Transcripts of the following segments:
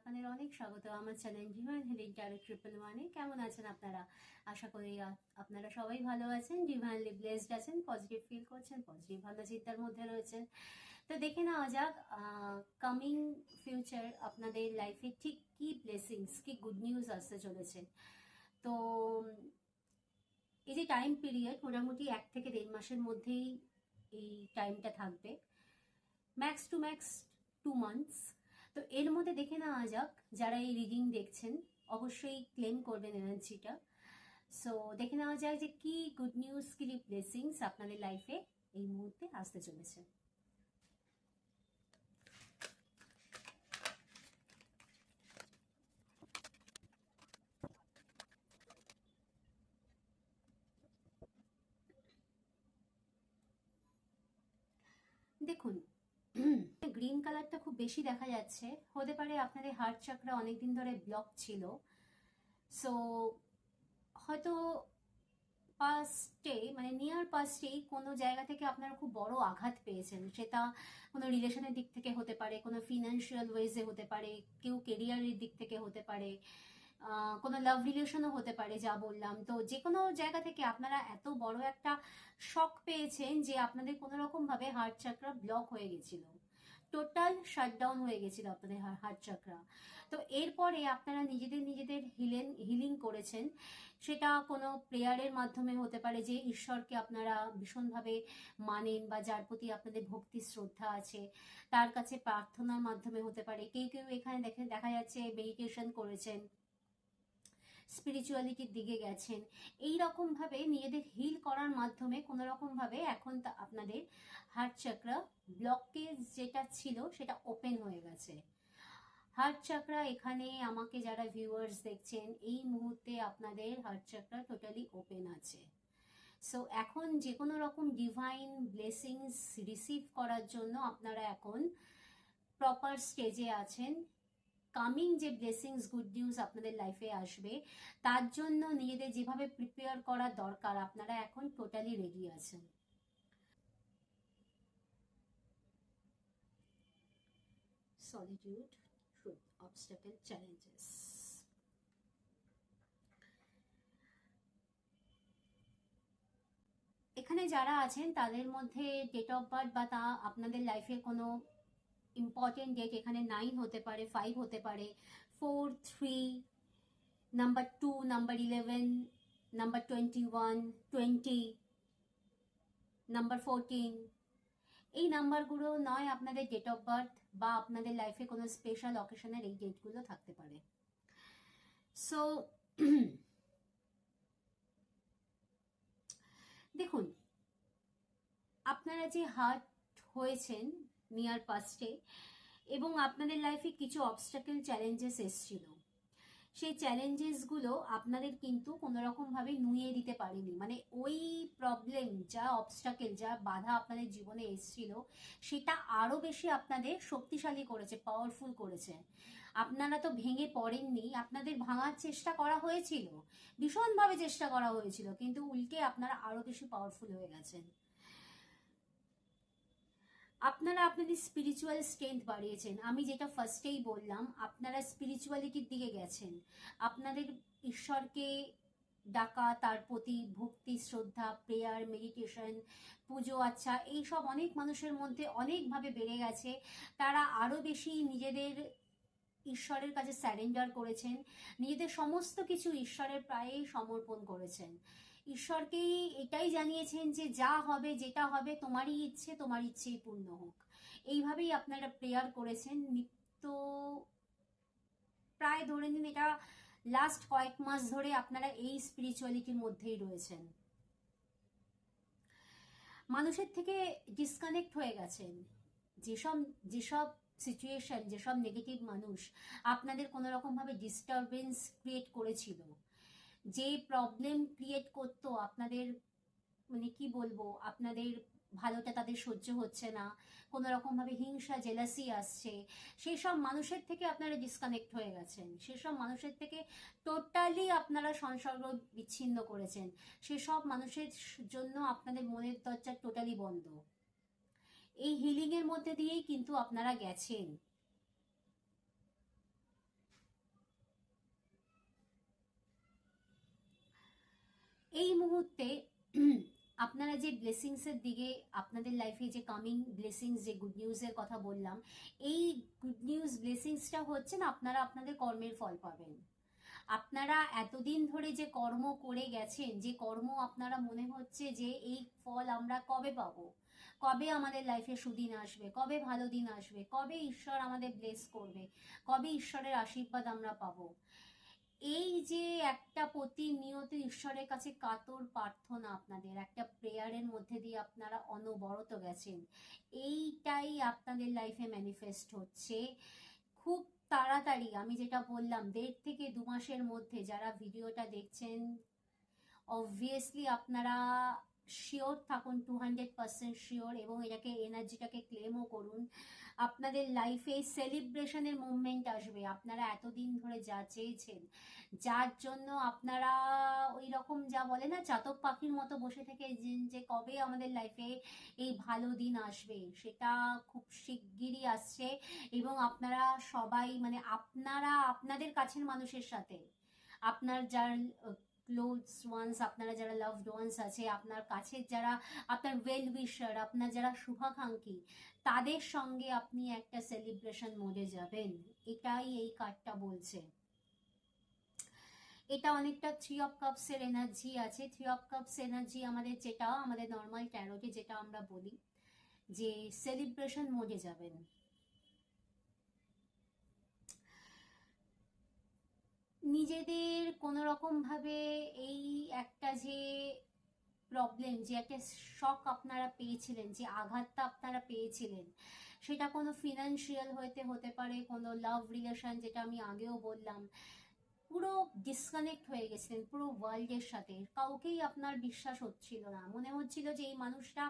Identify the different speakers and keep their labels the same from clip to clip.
Speaker 1: আপনাদের অনেক স্বাগত আমার channel divine healing taro triple ওয়ানে। কেমন আছেন আপনারা? আশা করি আপনারা সবাই ভালো আছেন, ডিভাইনলি ব্লেসড আছেন, পজিটিভ ফিল করছেন, পজিটিভ ভালো চিন্তার মধ্যে রয়েছেন। তো দেখে নেওয়া যাক কামিং ফিউচার আপনাদের লাইফে ঠিক কি ব্লেসিংস, কি গুড নিউজ আসতে চলেছে। তো এই যে টাইম পিরিয়ড মোটামুটি 1 থেকে 1.5 মাসের মধ্যেই এই টাইমটা থাকবে, ম্যাক্স টু ম্যাক্স 2 মান্থস। তো এর মধ্যে দেখে নেওয়া যাক, যারা এই রিডিং দেখছেন অবশ্যই ক্লেম করবেন এনার্জিটা। সো দেখে নেওয়া যায় যে কি গুড নিউজ, কি ব্লেসিংস আপনাদের লাইফে এই মুহূর্তে আসতে চলেছে। দেখুন, গ্রিন কালারটা খুব বেশি দেখা যাচ্ছে। হতে পারে আপনাদের হার্ট চাকরা অনেকদিন ধরে ব্লক ছিল। সো হয়তো পাস্টে, মানে নিয়ার পাস্টেই কোনো জায়গা থেকে আপনারা খুব বড় আঘাত পেয়েছেন। সেটা কোনো রিলেশনের দিক থেকে হতে পারে, কোনো ফিনান্সিয়াল ওয়েজে হতে পারে, কেউ কেরিয়ারের দিক থেকে হতে পারে, কোনো লাভ রিলেশনও হতে পারে। যা বললাম, তো যে কোনো জায়গা থেকে আপনারা এত বড় একটা শক পেয়েছেন যে আপনাদের কোনো রকম ভাবে হার্ট চাকরা ব্লক হয়ে গেছিল, টোটাল শাটডাউন হয়ে গেছিল আপনাদের হার্ট চাকরা। তো এরপরে আপনারা নিজেদের নিজেদের হিলিং করেছেন। সেটা কোনো প্রেয়ারের মাধ্যমে হতে পারে, যে ঈশ্বরকে আপনারা ভীষণভাবে মানেন বা যার প্রতি আপনাদের ভক্তি শ্রদ্ধা আছে, তার কাছে প্রার্থনার মাধ্যমে হতে পারে। কেউ কেউ এখানে দেখা যাচ্ছে মেডিটেশন করেছেন, স্পিরিচুয়ালিটির দিকে গেছেন। এই রকম ভাবে নিজেদের হিল করার মাধ্যমে কোনো রকম ভাবে এখন আপনাদের হার্ট চাকরা ব্লকেজ যেটা ছিল সেটা ওপেন হয়ে গেছে। হার্ট চাকরা এখানে আমাকে যারা ভিউয়ার্স দেখছেন, এই মুহূর্তে আপনাদের হার্ট চাকরা টোটালি ওপেন আছে। সো এখন যে কোনো রকম ডিভাইন ব্লেসিংস রিসিভ করার জন্য আপনারা এখন প্রপার স্টেজে আছেন। কামিং যে ব্লেসিংস, গুড নিউজ আপনাদের লাইফে আসবে, তার জন্য নিজেদের যেভাবে প্রিপেয়ার করা দরকার আপনারা এখন টোটালি রেডি আছেন। Solitude, truth, obstacle, challenges. এখানে যারা আছেন তাদের মধ্যে ডেট অফ বার্থ বা তা আপনাদের লাইফের কোনো ইম্পর্টেন্ট ডেট, এখানে 9 হতে পারে, 5 হতে পারে, 4, 3, নাম্বার 2, নাম্বার 11, নাম্বার 21, 20, নাম্বার 14। এই নাম্বারগুলো নয় আপনাদের ডেট অফ বার্থ বা আপনাদের লাইফে কোনো স্পেশাল অকেশনের এই ডেটগুলো থাকতে পারে। সো দেখুন, আপনারা যে হার্ট হয়েছেন নিয়ার পাস্টে, এবং আপনাদের লাইফে কিছু অবস্টাকেল চ্যালেঞ্জেস এসছিল, সেই চ্যালেঞ্জেসগুলো আপনাদের কিন্তু কোনো রকমভাবে নুয়ে দিতে পারেনি। মানে ওই প্রবলেম, যা অবস্টাকেল, যা বাধা আপনাদের জীবনে এসছিল, সেটা আরও বেশি আপনাদের শক্তিশালী করেছে, পাওয়ারফুল করেছে। আপনারা তো ভেঙে পড়েননি, আপনাদের ভাঙার চেষ্টা করা হয়েছিল, ভীষণভাবে চেষ্টা করা হয়েছিল, কিন্তু উল্টে আপনারা আরও বেশি পাওয়ারফুল হয়ে গেছেন। আপনারা আপনাদের স্পিরিচুয়াল স্ট্রেংথ বাড়িয়েছেন। আমি যেটা ফার্স্টেই বললাম, আপনারা স্পিরিচুয়ালিটির দিকে গেছেন। আপনাদের ঈশ্বরকে ডাকা, তার প্রতি ভক্তি শ্রদ্ধা, প্রেয়ার, মেডিটেশন, পুজো আচ্ছা, এইসব অনেক মানুষের মধ্যে অনেকভাবে বেড়ে গেছে। তারা আরও বেশি নিজেদের ঈশ্বরের কাছে স্যারেন্ডার করেছেন, নিজেদের সমস্ত কিছু ঈশ্বরের প্রায় সমর্পণ করেছেন। ঈশ্বরকেই এটাই জানিয়েছেন যে যা হবে, যেটা হবে, তোমারই ইচ্ছে, তোমার ইচ্ছেই পূর্ণ হোক। এইভাবেই আপনারা প্রেয়ার করেছেন নিত্য। প্রায় ধরে নিন এটা লাস্ট কয়েক মাস ধরে আপনারা এই স্পিরিচুয়ালিটির মধ্যেই রয়েছেন। মানুষের থেকে ডিসকানেক্ট হয়ে গেছেন। যেসব যেসব সিচুয়েশন, যেসব নেগেটিভ মানুষ আপনাদের কোনো রকমভাবে ডিস্টারবেন্স ক্রিয়েট করেছিল, যে প্রবলেম ক্রিয়েট করতো আপনাদের, মানে কি বলবো, আপনাদের ভালোটা তাদের সহ্য হচ্ছে না, কোনো রকমভাবে হিংসা জেলাসি আসছে, সেই সব মানুষের থেকে আপনারা ডিসকানেক্ট হয়ে গেছেন। সেসব মানুষের থেকে টোটালি আপনারা সংসর্গ বিচ্ছিন্ন করেছেন। সেসব মানুষের জন্য আপনাদের মনের দরজা টোটালি বন্ধ। এই হিলিং এর মধ্যে দিয়েই কিন্তু আপনারা গেছেন। এই মুহূর্তে আপনারা যে ব্লেসিংসের দিকে, আপনাদের লাইফে যে কামিং ব্লেসিংস, যে গুড নিউজের কথা বললাম, এই গুড নিউজ ব্লেসিংসটা হচ্ছে না, আপনারা আপনাদের কর্মের ফল পাবেন। আপনারা এতদিন ধরে যে কর্ম করে গেছেন, যে কর্ম আপনারা মনে হচ্ছে যে এই ফল আমরা কবে পাবো, কবে আমাদের লাইফে সুদিন আসবে, কবে ভালো দিন আসবে, কবে ঈশ্বর আমাদের ব্লেস করবে, কবে ঈশ্বরের আশীর্বাদ আমরা পাবো, এই যে একটা প্রতিনিয়ত ঈশ্বরের কাছে কাতর প্রার্থনা, আপনাদের একটা প্রেয়ারের মধ্যে দিয়ে আপনারা অনবরত গেছেন, এইটাই আপনাদের লাইফে ম্যানিফেস্ট হচ্ছে খুব তাড়াতাড়ি। আমি যেটা বললাম 1.5 থেকে 2 মাসের মধ্যে যারা ভিডিওটা দেখছেন, অবভিয়াসলি আপনারা শিওর থাকুন, 200% শিওর, এবং এটাকে এনার্জিটাকে ক্লেমও করুন। আপনাদের লাইফে সেলিব্রেশনের মুভমেন্ট আসবে। আপনারা এতদিন ধরে যা চেয়েছেন, যার জন্য আপনারা ওই রকম যা বলে না চাতক পাখির মতো বসে থেকে যে কবে আমাদের লাইফে এই ভালো দিন আসবে, সেটা খুব শিগগিরই আসছে। এবং আপনারা সবাই মানে আপনারা আপনাদের কাছের মানুষের সাথে, আপনার যার ক্লোজ ওয়ান্স, আপনারা যারা লাভড ওয়ান্স আছে, আপনার কাছের যারা আপনার ওয়েল উইশার, আপনার যারা শুভাকাঙ্ক্ষী, তাদের সঙ্গে আপনি একটা সেলিব্রেশন মোডে যাবেন, এটাই এই কার্ডটা বলছে। এটা অনেকটা 3 অফ কাপস এর এনার্জি আছে। 3 অফ কাপস এনার্জি আমাদের, যেটা আমাদের নর্মাল ট্যারোটে যেটা আমরা বলি যে সেলিব্রেশন মোডে যাবেন। নিজেদের কোনো রকম ভাবে এই একটা যে প্রবলেম, যে একটা শক আপনারা পেয়েছিলেন, যে আঘাতটা আপনারা পেয়েছিলেন, সেটা কোনো ফিনান্সিয়াল হতে পারে, কোনো লাভ রিলেশন, যেটা আমি আগেও বললাম, পুরো ডিসকানেক্ট হয়ে গেছিলেন পুরো ওয়ার্ল্ডের সাথে, কাউকেই আপনার বিশ্বাস হচ্ছিল না, মনে হচ্ছিল যে এই মানুষটা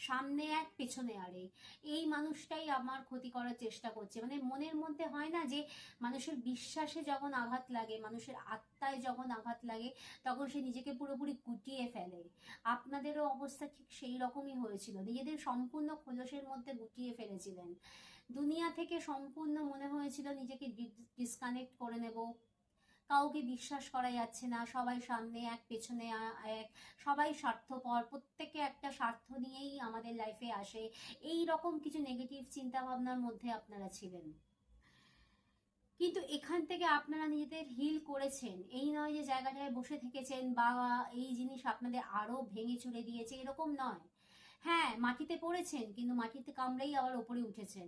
Speaker 1: সামনে এক পেছনে আরেক, এই মানুষটাই আমার ক্ষতি করার চেষ্টা করছে। মানে মনের মধ্যে হয় না যে মানুষের বিশ্বাসে যখন আঘাত লাগে, মানুষের আত্মায় যখন আঘাত লাগে, তখন সে নিজেকে পুরোপুরি গুটিয়ে ফেলে। আপনাদেরও অবস্থা ঠিক সেই রকমই হয়েছিল, নিজেদের সম্পূর্ণ খোলসের মধ্যে গুটিয়ে ফেলেছিলেন, দুনিয়া থেকে সম্পূর্ণ মনে হয়েছিল নিজেকে ডিসকানেক্ট করে নেব, কাউকে বিশ্বাস করা যাচ্ছে না, সবাই সামনে এক পেছনে এক, সবাই স্বার্থপর, প্রত্যেকে একটা স্বার্থ নিয়েই আমাদের লাইফে আসে, এই রকম কিছু নেগেটিভ চিন্তা ভাবনার মধ্যে আপনারা ছিলেন। কিন্তু এখান থেকে আপনারা নিজেদের হিল করেছেন, এই নয় যে জায়গাটায় বসে থেকেছেন বা এই জিনিস আপনাদের আরো ভেঙে চুরে দিয়েছে, এরকম নয়। হ্যাঁ, মাটিতে পড়েছেন, কিন্তু মাটিতে কামড়েই আবার ওপরে উঠেছেন।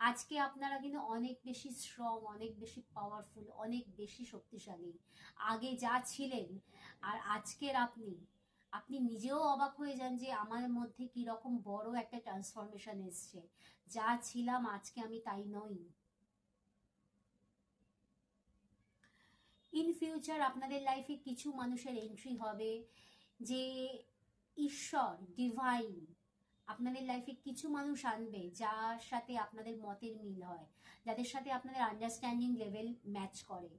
Speaker 1: আজকে আপনারা কিন্তু অনেক বেশি স্ট্রং, অনেক বেশি পাওয়ারফুল, অনেক বেশি শক্তিশালী আগে যা ছিলেন। আর আজকের আপনি, আপনি নিজেও অবাক হয়ে যান যে আমার মধ্যে কি রকম বড় একটা ট্রান্সফরমেশন এসছে, যা ছিলাম আজকে আমি তাই নই। ইন ফিউচার আপনাদের লাইফে কিছু মানুষের এন্ট্রি হবে, যে ঈশ্বর ডিভাইন আপনাদের লাইফে কিছু মানুষ আনবে যার সাথে আপনাদের মতের মিল হয়, যাদের সাথে আপনাদের আন্ডারস্ট্যান্ডিং লেভেল ম্যাচ করে,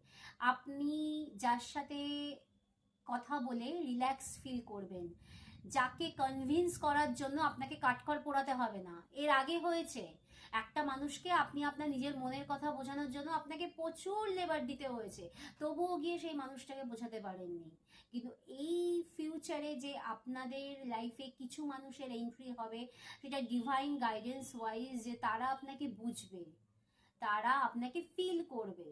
Speaker 1: আপনি যার সাথে কথা বলে রিল্যাক্স ফিল করবেন, যাকে কনভিন্স করার জন্য আপনাকে কাঠখড় পোড়াতে হবে না। এর আগে হয়েছে, একটা মানুষকে আপনি আপনার নিজের মনের কথা বোঝানোর জন্য আপনাকে প্রচুর লেবার দিতে হয়েছে, তবুও গিয়ে সেই মানুষটাকে বোঝাতে পারেননি। কিন্তু এই ফিউচারে যে আপনাদের লাইফে কিছু মানুষের এন্ট্রি হবে, সেটা ডিভাইন গাইডেন্স ওয়াইজ, যে তারা আপনাকে বুঝবে, তারা আপনাকে ফিল করবে,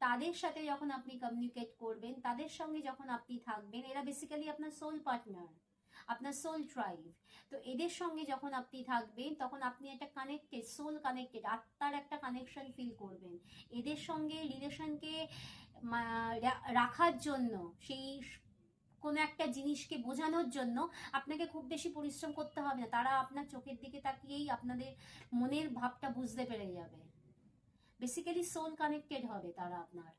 Speaker 1: তাদের সাথে যখন আপনি কমিউনিকেট করবেন, তাদের সঙ্গে যখন আপনি থাকবেন, এরা বেসিক্যালি আপনার সোল পার্টনার, আপনার সোল ট্রাইব। তো এদের সঙ্গে যখন আপনি থাকবেন, তখন আপনি একটা কানেক্টেড, সোল কানেক্টেড, আত্মার একটা কানেকশন ফিল করবেন। এদের সঙ্গে রিলেশনকে রাখার জন্য, সেই কোনো একটা জিনিসকে বোঝানোর জন্য আপনাকে খুব বেশি পরিশ্রম করতে হবে না, তারা আপনার চোখের দিকে তাকিয়েই আপনাদের মনের ভাবটা বুঝতে পেরে যাবে। বেসিক্যালি সোল কানেক্টেড হবে তারা আপনার।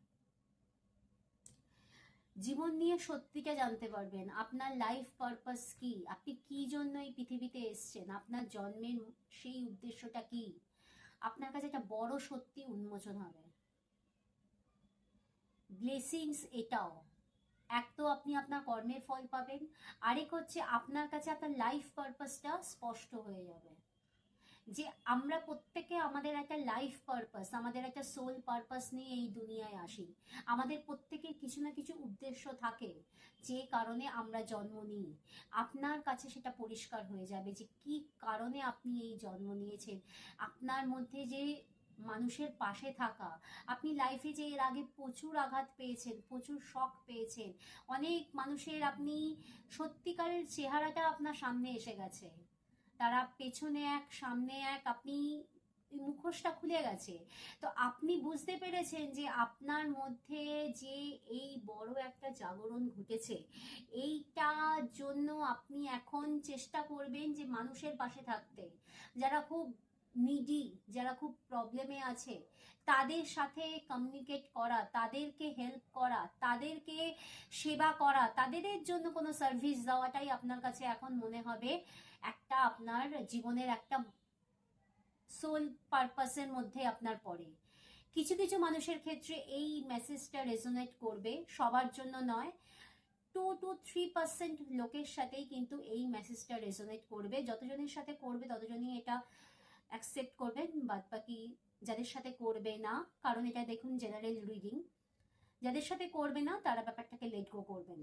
Speaker 1: জীবন নিয়ে সত্যিটা জানতে পারবেন, আপনার লাইফ পারপাস কি, আপনি কি জন্য এই পৃথিবীতে এসছেন, আপনার জন্মের সেই উদ্দেশ্যটা কি, আপনার কাছে একটা বড় সত্যি উন্মোচন হবে। ব্লেসিংস এটাও, এক তো আপনি আপনার কর্মের ফল পাবেন, আরেক হচ্ছে আপনার কাছে আপনার লাইফ পারপাসটা স্পষ্ট হয়ে যাবে। যে আমরা প্রত্যেকে আমাদের একটা লাইফ পারপাস, আমাদের একটা সোল পারপাস নিয়ে এই দুনিয়ায় আসি। আমাদের প্রত্যেকের কিছু না কিছু উদ্দেশ্য থাকে যে কারণে আমরা জন্ম নিই। আপনার কাছে সেটা পরিষ্কার হয়ে যাবে যে কি কারণে আপনি এই জন্ম নিয়েছেন। আপনার মধ্যে যে মানুষের পাশে থাকা, আপনি লাইফে যে এর আগে প্রচুর আঘাত পেয়েছেন, প্রচুর শক পেয়েছেন, অনেক মানুষের আপনি সত্যিকারের চেহারাটা আপনার সামনে এসে গেছে, তারা পেছনে এক সামনে এক, আপনি মুখোশটা খুলে গেছে। তো আপনি বুঝতে পেরেছেন যে আপনার মধ্যে যে এই বড় একটা জাগরণ ঘটেছে, এইটার জন্য আপনি এখন চেষ্টা করবেন যে মানুষের পাশে থাকতে, যারা খুব নিডি, যারা খুব প্রবলেমে আছে তাদের সাথে কমিউনিকেট করা, তাদেরকে হেল্প করা, তাদেরকে সেবা করা, তাদের জন্য কোনো সার্ভিস দেওয়াটাই আপনার কাছে এখন মনে হবে একটা আপনার জীবনের একটা সোল পারপাসের মধ্যে আপনার পড়ে। কিছু কিছু মানুষের ক্ষেত্রে এই মেসেজটা রেজোনেট করবে, সবার জন্য নয়। 2 to 3% লোকের সাথেই কিন্তু এই মেসেজটা রেজোনেট করবে। যতজনের সাথে করবে ততজনই এটা অ্যাকসেপ্ট করবেন, বাদ বাকি যাদের সাথে করবে না, কারণ এটা দেখুন জেনারেল রিডিং, যাদের সাথে করবে না তারা ব্যাপারটাকে লেট গো করবেন।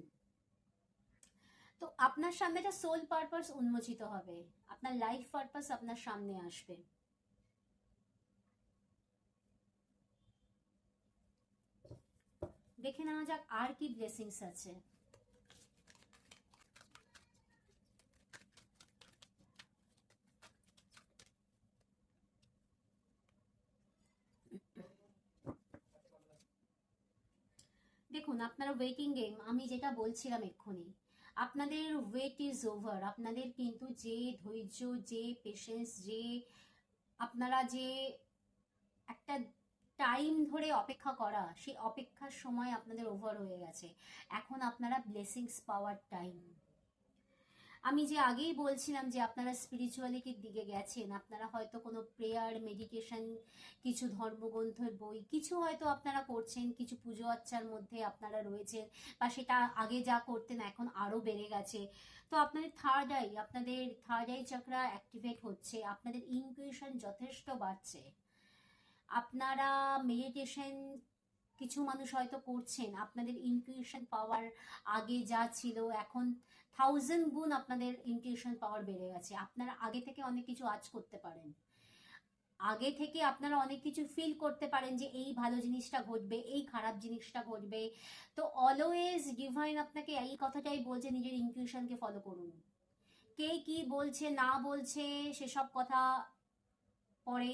Speaker 1: তো আপনার সামনে একটা সোল পারপাস উন্মোচিত হবে, আপনার লাইফ পারপাস আপনার সামনে আসবে। দেখে নেওয়া যাক আর কি ব্লেসিংস আছে। দেখুন আপনারা ওয়েটিং গেম, আমি যেটা বলছিলাম এক্ষুনি, আপনাদের ওয়েট ইজ ওভার। আপনাদের কিন্তু যে ধৈর্য, যে পেশেন্স, যে আপনারা যে একটা টাইম ধরে অপেক্ষা করা, সেই অপেক্ষার সময় আপনাদের ওভার হয়ে গেছে। এখন আপনারা ব্লেসিংস পাওয়ার টাইম। আমি যে আগেই বলছিলাম যে আপনারা স্পিরিচুয়ালিটির দিকে গেছেন, আপনারা হয়তো কোনো প্রেয়ার, মেডিটেশন, কিছু ধর্মগ্রন্থের বই, কিছু হয়তো আপনারা করছেন, কিছু পুজো আচ্চার মধ্যে আপনারা রয়েছেন, বা সেটা আগে যা করতেন এখন আরও বেড়ে গেছে। তো আপনাদের থার্ড আই চক্রা অ্যাক্টিভেট হচ্ছে, আপনাদের ইনটিউশন যথেষ্ট বাড়ছে। আপনারা মেডিটেশন কিছু মানুষ হয়তো করছেন, আপনাদের ইনটিউশন পাওয়ার আগে যা ছিল এখন 1000 গুণ আপনাদের ইনটিউশন পাওয়ার বেড়ে গেছে। আপনারা আগে থেকে অনেক কিছু আজ করতে পারেন, আগে থেকে আপনারা অনেক কিছু ফিল করতে পারেন যে এই ভালো জিনিসটা ঘটবে, এই খারাপ জিনিসটা ঘটবে। তো অলওয়েজ ডিভাইন আপনাকে এই কথাটাই বলছে, নিজের ইনটিউশনকে ফলো করুন। কে কি বলছে না বলছে সেসব কথা পরে,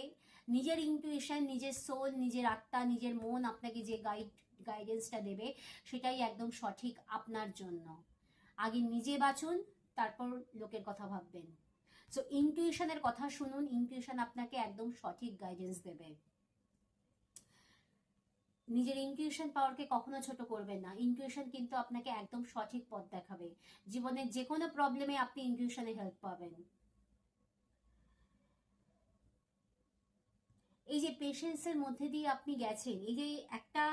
Speaker 1: নিজের ইনটিউশন, নিজের সোল, নিজের আত্মা, নিজের মন আপনাকে যে গাইডেন্সটা দেবে সেটাই একদম সঠিক আপনার জন্য। আগে নিজে বাঁচুন, তারপর লোকের কথা ভাববেন। সো ইনটিউশনের কথা শুনুন, ইনটিউশন আপনাকে একদম সঠিক গাইডেন্স দেবে। নিজের ইনটিউশন পাওয়ারকে কখনো ছোট করবেন না, ইনটিউশন কিন্তু আপনাকে একদম সঠিক পথ দেখাবে। জীবনের যে কোনো প্রবলেমে আপনি ইনটিউশনে হেল্প পাবেন। এই যে পেশেন্সের মধ্যে দিয়ে আপনি গেছেন, এই যে একটা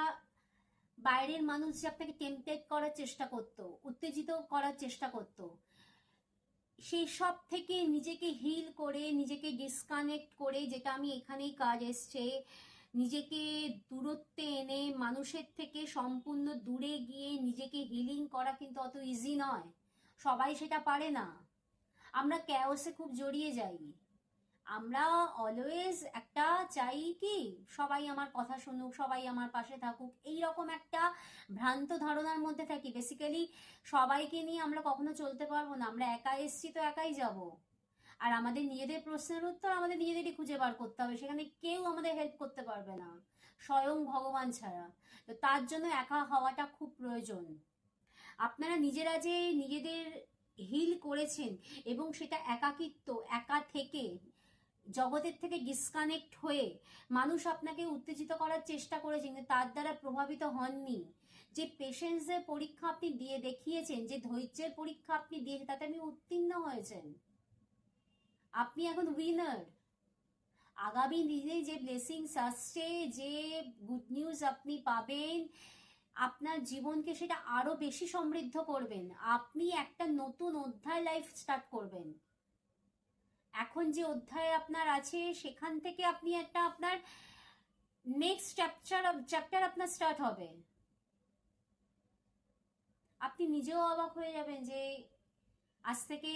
Speaker 1: বাইরের মানুষ যে আপনাকে টেম্পটেট করার চেষ্টা করতো, উত্তেজিত করার চেষ্টা করতো, সেই সব থেকে নিজেকে হিল করে, নিজেকে ডিসকানেক্ট করে, যেটা আমি এখানেই কাজ এসছে, নিজেকে দূরত্বে এনে মানুষের থেকে সম্পূর্ণ দূরে গিয়ে নিজেকে হিলিং করা কিন্তু অত ইজি নয়, সবাই সেটা পারে না। আমরা ক্যাওসে খুব জড়িয়ে যাই, আমরা অলওয়েজ একটা চাই কি সবাই আমার কথা শুনুক, সবাই আমার পাশে থাকুক, এই রকম একটা ভ্রান্ত ধারণার মধ্যে থাকি। বেসিক্যালি সবাইকে নিয়ে আমরা কখনো চলতে পারবো না, আমরা একা এসছি তো একাই যাব, আর আমাদের নিজেদের প্রশ্নের উত্তর আমাদের নিজেদেরই খুঁজে বার করতে হবে, সেখানে কেউ আমাদের হেল্প করতে পারবে না স্বয়ং ভগবান ছাড়া। তো তার জন্য একা হওয়াটা খুব প্রয়োজন। আপনারা নিজেরা যে নিজেদের হিল করেছেন এবং সেটা একাকিত্ব, একা থেকে, জগতের থেকে ডিসকানেক্ট হয়ে মানুষ আপনাকে উত্তেজিত করার চেষ্টা করেছেন, কিন্তু তার দ্বারা প্রভাবিত হননি। যে পেশেন্সের পরীক্ষা আপনি দিয়ে দেখিয়েছেন, যে ধৈর্যের পরীক্ষা আপনি দিয়ে তাতে আপনি উত্তীর্ণ হয়েছেন, আপনি এখন উইনার। আগামী দিনে যে ব্লেসিংস আসছে, যে গুড নিউজ আপনি পাবেন, আপনার জীবনকে সেটা আরো বেশি সমৃদ্ধ করবেন। আপনি একটা নতুন অধ্যায় লাইফ স্টার্ট করবেন। এখন যে অধ্যায় আপনার আছে সেখান থেকে আপনি একটা আপনার নেক্সট চ্যাপ্টার আপনার স্টার্ট হবে। আপনি নিজেও অবাক হয়ে যাবেন যে আজ থেকে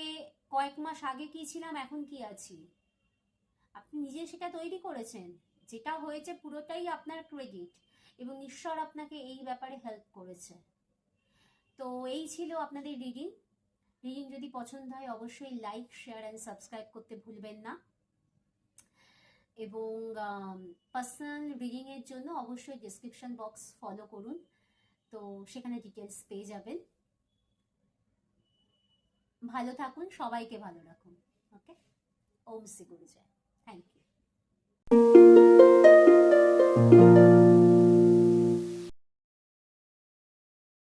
Speaker 1: কয়েক মাস আগে কি ছিলাম, এখন কি আছি। আপনি নিজে সেটা তৈরি করেছেন, যেটা হয়েছে পুরোটাই আপনার ক্রেডিট, এবং ঈশ্বর আপনাকে এই ব্যাপারে হেল্প করেছে। তো এই ছিল আপনাদের রিডিং। রিডিং যদি পছন্দ হয় অবশ্যই লাইক, শেয়ার অ্যান্ড সাবস্ক্রাইব করতে ভুলবেন না, এবং পার্সোনাল রিডিংয়ের জন্য অবশ্যই ডিসক্রিপশন বক্স ফলো করুন, তো সেখানে ডিটেলস পেয়ে যাবেন। ভালো থাকুন, সবাইকে ভালো রাখুন। ওকে, ওম শ্রী গুরু জয়। Thank you.